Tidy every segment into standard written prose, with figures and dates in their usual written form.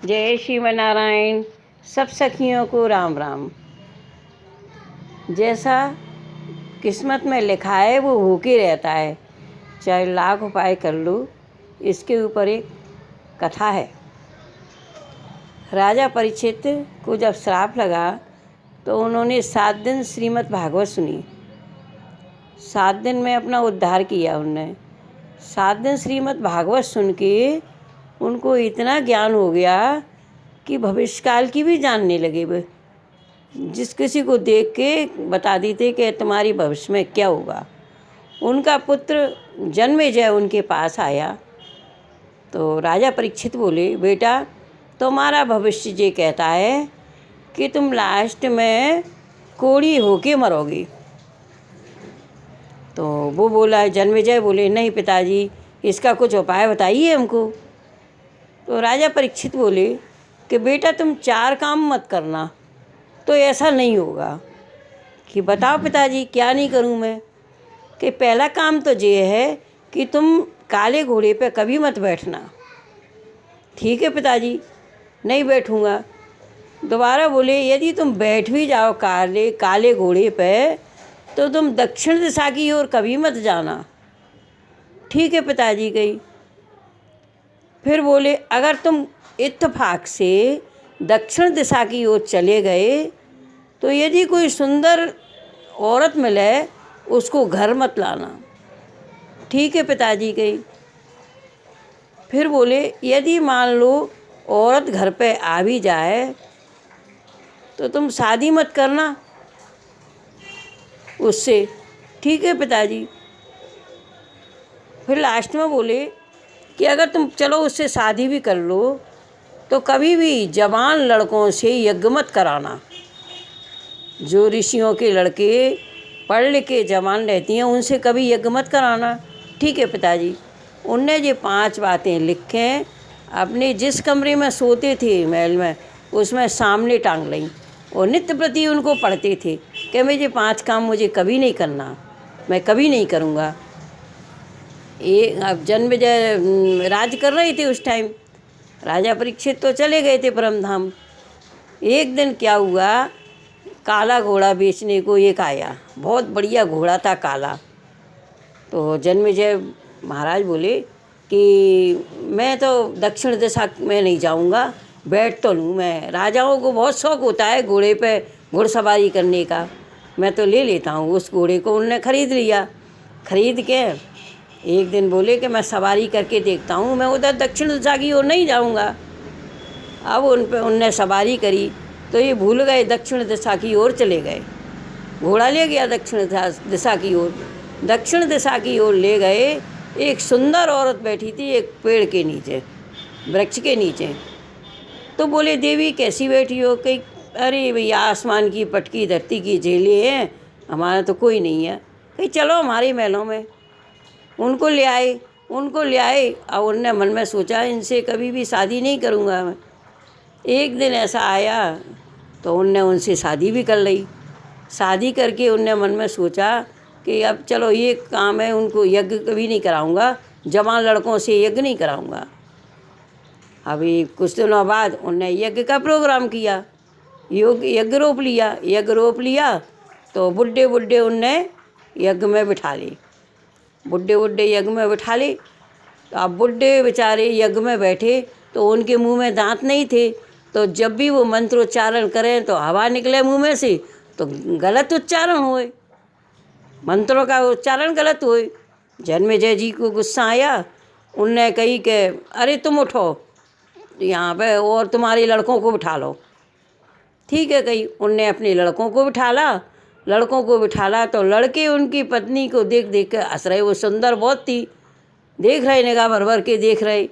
जय श्रीमनारायण। सब सखियों को राम राम। जैसा किस्मत में लिखा है वो होके रहता है, चाहे लाख उपाय कर लो। इसके ऊपर एक कथा है। राजा परीक्षित को जब श्राप लगा तो उन्होंने 7 दिन श्रीमद् भागवत सुनी। 7 दिन में अपना उद्धार किया उनने। 7 दिन श्रीमद् भागवत सुन के उनको इतना ज्ञान हो गया कि भविष्यकाल की भी जानने लगे। वे जिस किसी को देख के बता देते कि तुम्हारी भविष्य में क्या होगा। उनका पुत्र जन्मेजय उनके पास आया तो राजा परीक्षित बोले, बेटा तुम्हारा भविष्य ये कहता है कि तुम लास्ट में कोढ़ी होके मरोगे। तो वो बोला, जन्मेजय बोले, नहीं पिताजी, इसका कुछ उपाय बताइए हमको। तो राजा परीक्षित बोले कि बेटा तुम 4 काम मत करना तो ऐसा नहीं होगा। कि बताओ पिताजी क्या नहीं करूं मैं। कि पहला काम तो ये है कि तुम काले घोड़े पे कभी मत बैठना। ठीक है पिताजी, नहीं बैठूंगा। दोबारा बोले, यदि तुम बैठ भी जाओ काले घोड़े पे तो तुम दक्षिण दिशा की ओर कभी मत जाना। ठीक है पिताजी गई। फिर बोले, अगर तुम इत्तेफाक से दक्षिण दिशा की ओर चले गए तो यदि कोई सुंदर औरत मिले उसको घर मत लाना। ठीक है पिताजी गई। फिर बोले, यदि मान लो औरत घर पे आ भी जाए तो तुम शादी मत करना उससे। ठीक है पिताजी। फिर लास्ट में बोले कि अगर तुम चलो उससे शादी भी कर लो तो कभी भी जवान लड़कों से यज्ञ मत कराना। जो ऋषियों के लड़के पढ़ लिख के जवान रहती हैं उनसे कभी यज्ञ मत कराना। ठीक है पिताजी। उनने ये 5 बातें लिखें, अपने जिस कमरे में सोते थे महल में उसमें सामने टांग लीं और नित्य प्रति उनको पढ़ते थे कि मैं ये 5 काम मुझे कभी नहीं करना, मैं कभी नहीं करूँगा। अब जन्मेजय राज कर रहे थे उस टाइम। राजा परीक्षित तो चले गए थे परम धाम। एक दिन क्या हुआ, काला घोड़ा बेचने को एक आया। बहुत बढ़िया घोड़ा था काला। तो जन्मेजय महाराज बोले कि मैं तो दक्षिण दिशा में नहीं जाऊंगा, बैठ तो लूँ मैं। राजाओं को बहुत शौक़ होता है घोड़े पे घुड़सवारी करने का, मैं तो ले लेता हूँ। उस घोड़े को उनने ख़रीद लिया। ख़रीद के एक दिन बोले कि मैं सवारी करके देखता हूँ, मैं उधर दक्षिण दिशा की ओर नहीं जाऊँगा। अब उनने सवारी करी तो ये भूल गए, दक्षिण दिशा की ओर चले गए। घोड़ा ले गया दक्षिण दिशा की ओर। दक्षिण दिशा की ओर ले गए। एक सुंदर औरत बैठी थी एक पेड़ के नीचे, वृक्ष के नीचे। तो बोले, देवी कैसी बैठी हो? कहीं अरे भैया आसमान की पटकी धरती की झेले हैं, हमारा तो कोई नहीं है। कहीं चलो हमारे महलों में। उनको ले आए। और उनने मन में सोचा, इनसे कभी भी शादी नहीं करूँगा मैं। एक दिन ऐसा आया तो उनने उनसे शादी भी कर ली। शादी करके उनने मन में सोचा कि अब चलो ये काम है, उनको यज्ञ कभी नहीं कराऊंगा, जवान लड़कों से यज्ञ नहीं कराऊंगा। अभी कुछ दिनों बाद उनने यज्ञ का प्रोग्राम किया, यज्ञ रोप लिया। तो बुढ़े उनने यज्ञ में बिठा ली। बुढ़े यज्ञ में बिठा ली। तो अब बुढ़े बेचारे यज्ञ में बैठे तो उनके मुंह में दांत नहीं थे, तो जब भी वो मंत्रोच्चारण करें तो हवा निकले मुंह में से तो गलत उच्चारण हुए, मंत्रों का उच्चारण गलत हुए। जन्मेजय जी को गुस्सा आया। उनने कही कि अरे तुम उठो यहाँ पे और तुम्हारे लड़कों को बिठा लो। ठीक है कही। उनने अपने लड़कों को बिठाला तो लड़के उनकी पत्नी को देख देख कर हंस रहे। वो सुंदर बहुत थी, देख रहे, निगाह भर भर के देख रहे।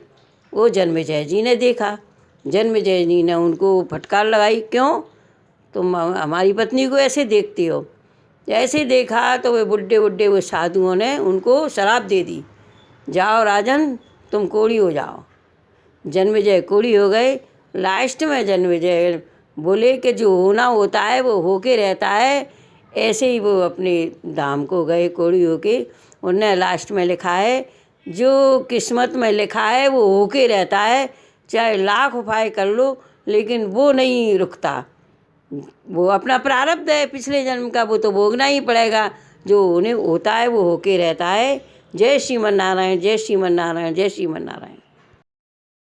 वो जन्मेजय जी ने देखा। जन्मेजय जी ने उनको फटकार लगाई, क्यों तुम हमारी पत्नी को ऐसे देखती हो? ऐसे देखा तो वे बुढ़े वो साधुओं ने उनको शराब दे दी, जाओ राजन तुम कोढ़ी हो जाओ। जन्मेजय कोढ़ी हो गए। लास्ट में जन्मेजय बोले कि जो होना होता है वो होके रहता है। ऐसे ही वो अपने धाम को गए कोढ़ी होके। उनने लास्ट में लिखा है, जो किस्मत में लिखा है वो होके रहता है, चाहे लाख उपाय कर लो लेकिन वो नहीं रुकता। वो अपना प्रारब्ध है पिछले जन्म का, वो तो भोगना ही पड़ेगा। जो उन्हें होता है वो होके रहता है। जय श्रीमन नारायण, जय श्रीमन नारायण, जय श्रीमन नारायण।